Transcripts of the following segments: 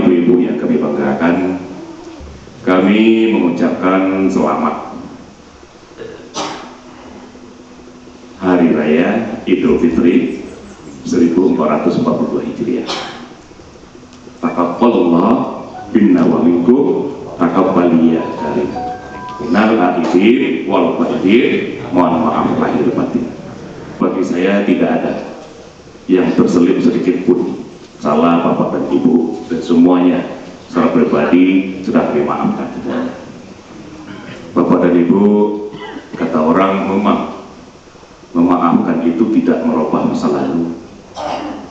ibu-ibu yang kami banggakan, kami mengucapkan selamat Hari Raya Idul Fitri 1442 Hijriah. Taqabbalallah minna wa minkum taqabbaliyah karim. Minal aidin wal faidin, mohon maaf lahir batin. Bagi saya tidak ada yang terselip sedikit pun salah Bapak dan Ibu, dan semuanya secara pribadi sudah dimaafkan. Bapak dan Ibu, kata orang memang memaafkan itu tidak merubah masa lalu,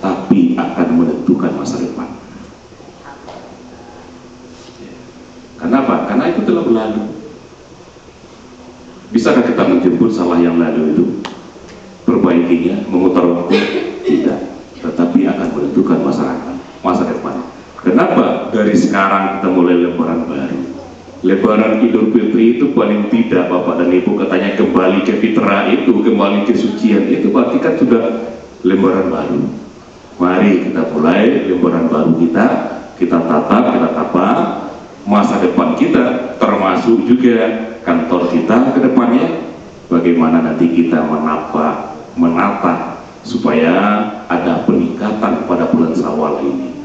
tapi akan menentukan masa depan. Kenapa? Karena itu telah berlalu. Bisakah kita menjemput salah yang lalu itu? Perbaikinya, memutar waktu? Tidak. Tetapi akan menentukan masa depan. Kenapa? Dari sekarang kita mulai lembaran baru. Lebaran Idul Fitri itu paling tidak Bapak dan Ibu katanya kembali ke fitrah itu, kembali ke sucian itu, berarti kan sudah lembaran baru. Mari kita mulai lembaran baru kita tatap, kita tata masa depan kita, termasuk juga kantor kita ke depannya, bagaimana nanti kita menata supaya ada peningkatan pada bulan Syawal ini,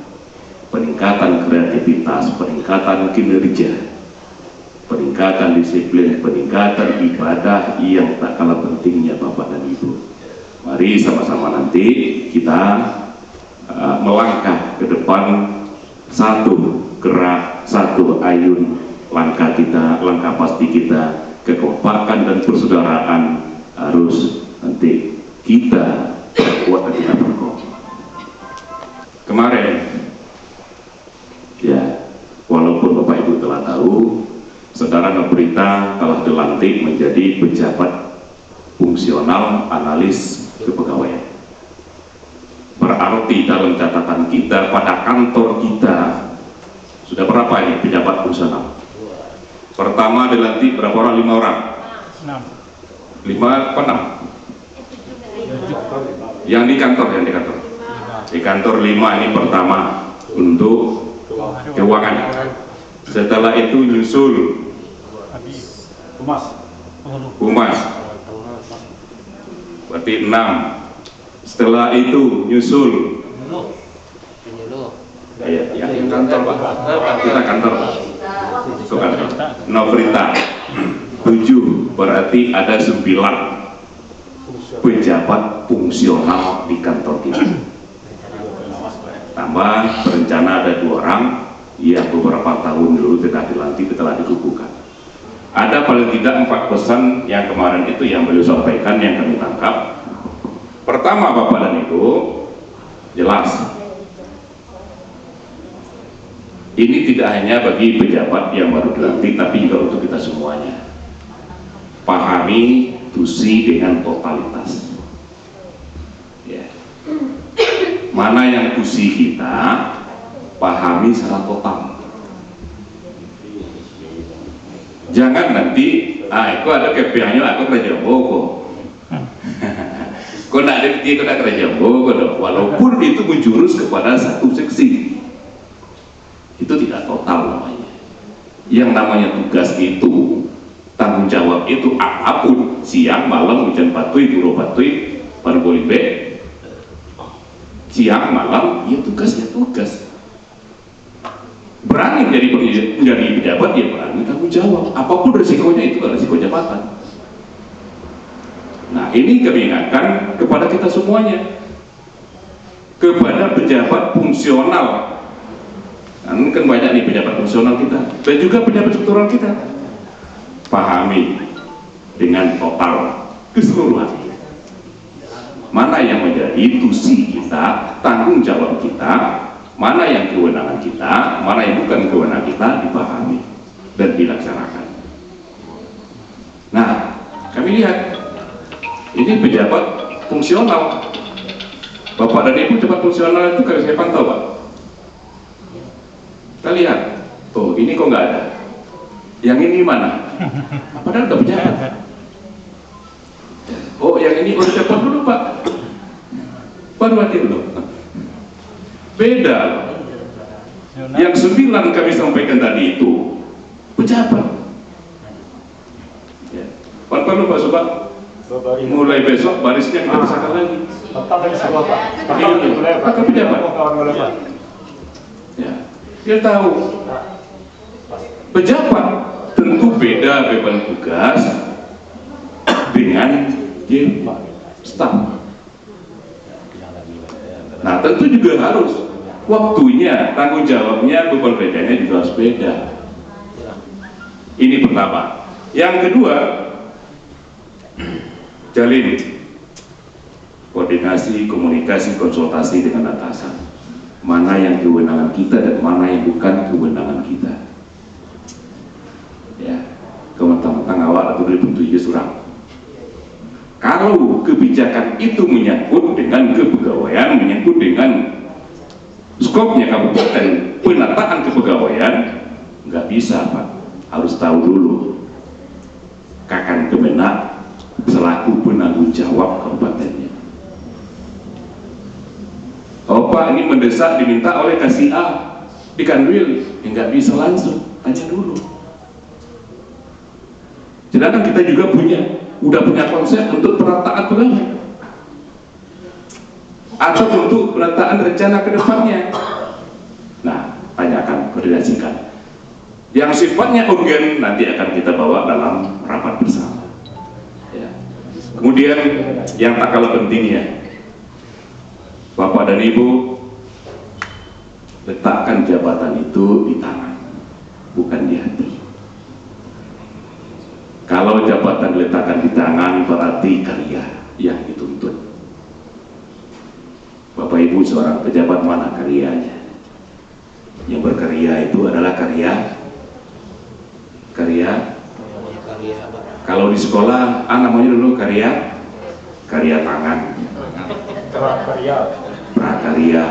peningkatan kreativitas, peningkatan kinerja, peningkatan disiplin, peningkatan ibadah yang tak kalah pentingnya Bapak dan Ibu. Mari sama-sama nanti kita melangkah ke depan, satu gerak, satu ayun langkah kita, langkah pasti kita, kekompakan dan persaudaraan harus nanti kita kuat dan kita berkompak. Kemarin ya, walaupun Bapak Ibu telah tahu, Saudara Nobrita telah dilantik menjadi pejabat fungsional analis kepegawaian. Berarti dalam catatan kita pada kantor kita sudah berapa ini pejabat fungsional? Pertama dilantik berapa orang? 5 orang? 6. 5 apa 6? Yang di kantor, di kantor 5 ini pertama untuk keuangan. Setelah itu nyusul humas, berarti 6. Setelah itu nyusul yang kantor Pak, kita kantor Nobrita 7, berarti ada 9 pejabat fungsional di kantor kita. Tambah berencana ada 2 orang yang beberapa tahun dulu tidak dilantik, telah dikukuhkan. Ada paling tidak 4 pesan yang kemarin itu yang beliau sampaikan yang kami tangkap. Pertama Bapak dan Ibu, jelas ini tidak hanya bagi pejabat yang baru dilantik, tapi juga untuk kita semuanya. Pahami tusi dengan totalitas ya. Mana yang tusi kita pahami secara total. Jangan nanti aku ada kepiannya aku kerja boko kok tidak ada dia kena kerja boko, walaupun itu menjurus kepada satu seksi, itu tidak total namanya. Yang namanya tugas itu, tanggung jawab itu apapun, siang malam hujan batui buru batui pargolibe, siang malam ya tugasnya tugas. Berani menjadi pejabat, ya berani tanggung jawab apapun resikonya, itu resiko jabatan. Nah ini kami ingatkan kepada kita semuanya, kepada pejabat fungsional. Kan banyak nih pejabat fungsional kita dan juga pejabat struktural kita. Pahami dengan total keseluruhan mana yang menjadi tusi kita, tanggung jawab kita, mana yang kewenangan kita, mana yang bukan kewenangan kita, dipahami dan dilaksanakan. Nah, kami lihat ini pejabat fungsional. Bapak dan Ibu pejabat fungsional itu kalau saya pantau Pak, kita lihat, oh ini kok nggak ada, yang ini mana? Padahal udah pejabat. Oh yang ini udah telepon dulu Pak, baru hadir dulu. Beda. Yang 9 kami sampaikan tadi itu pejabat. Ya. Perlu Pak Subak, mulai besok barisnya kita pisahkan lagi. Pakai pejabat. Ya. Dia tahu pejabat tentu beda beban tugas dengan staf. Nah, tentu juga harus waktunya, tanggung jawabnya, beban kerjanya juga harus beda. Ini pertama. Yang kedua, jalin koordinasi, komunikasi, konsultasi dengan atasan. Mana yang kewenangan kita dan mana yang bukan kewenangan kita. Ya, kementang-mentang awal atau 2007 suram. Kalau kebijakan itu menyangkut dengan kepegawaian, menyangkut dengan skopnya kabupaten, penataan kepegawaian, nggak bisa Pak, harus tahu dulu Kakan Kemenak selaku penanggung jawab kabupatennya. Oh Pak, ini mendesak diminta oleh kasih A di Kanwil, ya nggak bisa langsung, tanya dulu. Sedangkan kita juga udah punya konsep untuk penataan pegawai atau untuk penataan rencana ke depannya. Nah, tanyakan, koordinasikan. Yang sifatnya urgen nanti akan kita bawa dalam rapat bersama. Ya. Kemudian yang tak kalah pentingnya, Bapak dan Ibu, letakkan jabatan itu di tangan, bukan di hati. Kalau jabatan diletakkan di tangan berarti karya yang dituntut. Bapak Ibu, seorang pejabat mana karyanya? Yang berkarya itu adalah karya. Kalau di sekolah, namanya dulu karya tangan. Prakarya.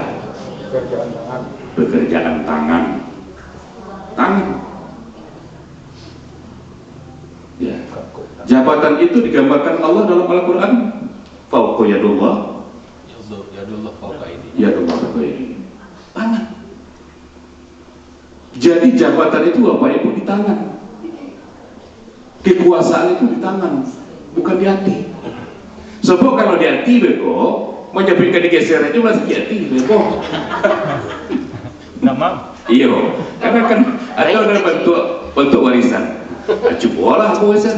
Pekerjaan tangan. Ya. Jabatan itu digambarkan Allah dalam Al-Quran. Fauqa yadullah. Yadullah fauqa ini. Tangan. Jadi jabatan itu apa? Itu di tangan. Kekuasaan itu di tangan, bukan di hati. Sebab kalau di hati beko, mau nyapinkan digeser aja masih di hati beko. Nama? Iya, karena kan ada dalam bentuk warisan. Cobalah warisan.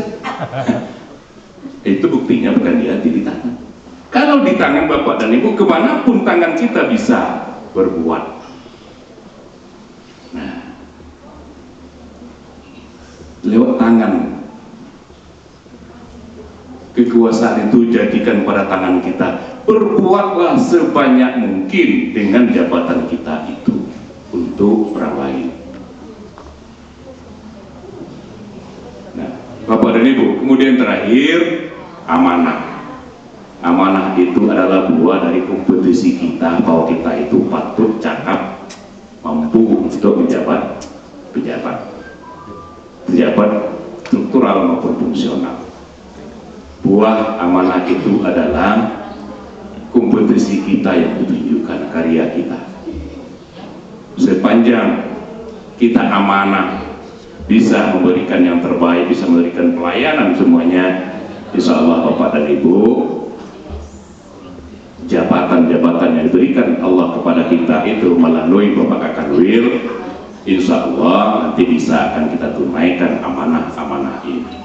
Itu buktinya bukan di hati, di tangan. Kalau di tangan Bapak dan Ibu, kemanapun tangan kita bisa berbuat. Nah, lewat tangan, kekuasaan itu jadikan pada tangan kita. Berbuatlah sebanyak mungkin dengan jabatan kita itu untuk orang lain. Nah, Bapak dan Ibu, kemudian terakhir, amanah. Amanah itu adalah buah dari kompetisi kita, bahwa kita itu patut, cakap, mampu untuk menjabat pejabat struktural maupun fungsional. Buah amanah itu adalah kompetisi kita yang ditunjukkan karya kita. Sepanjang kita amanah, bisa memberikan yang terbaik, bisa memberikan pelayanan semuanya, insya Allah Bapak dan Ibu, jabatan-jabatan yang diberikan Allah kepada kita itu melalui Bapak Kakanwil, insya Allah nanti bisa akan kita tunaikan amanah-amanah ini.